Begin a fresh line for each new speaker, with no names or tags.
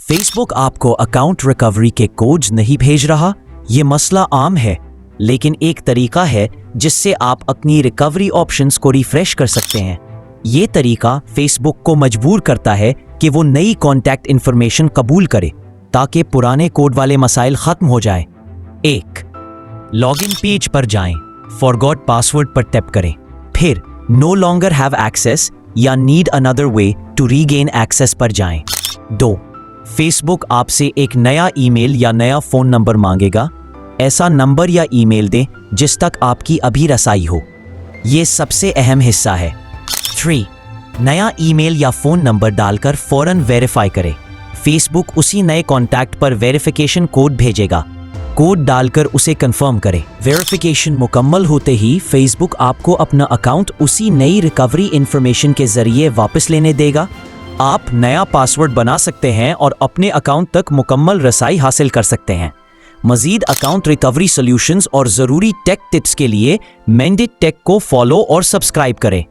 Facebook आपको account recovery के codes नहीं भेज रहा। ये मसला आम है, लेकिन एक तरीका है जिससे आप अपनी रिकवरी ऑप्शंस को रिफ्रेश कर सकते हैं। ये तरीका फेसबुक को मजबूर करता है कि वो नई कॉन्टैक्ट इन्फॉर्मेशन कबूल करे ताकि पुराने कोड वाले मसाइल खत्म हो जाए। 1. लॉगिन पेज पर जाएं, फॉरगॉट पासवर्ड पर टैप करें, फिर नो लॉन्गर हैव एक्सेस या need another way to regain access पर जाएं। 2. फेसबुक आपसे एक नया ईमेल या नया फोन नंबर मांगेगा। ऐसा नंबर या ईमेल दें जिस तक आपकी अभी रसाई हो। ये सबसे अहम हिस्सा है। 3. नया ईमेल या फोन नंबर डालकर फौरन वेरीफाई करें। फेसबुक उसी नए कॉन्टैक्ट पर वेरिफिकेशन कोड भेजेगा। कोड डालकर उसे कंफर्म करें। वेरिफिकेशन मुकम्मल होते ही फेसबुक आपको अपना अकाउंट उसी नई रिकवरी इंफॉर्मेशन के जरिए वापस लेने देगा। आप नया पासवर्ड बना सकते हैं और अपने अकाउंट तक मुकम्मल रसाई हासिल कर सकते हैं। मजीद अकाउंट रिकवरी सॉल्यूशंस और ज़रूरी टेक टिप्स के लिए मेंडिट टेक को फॉलो और सब्सक्राइब करें।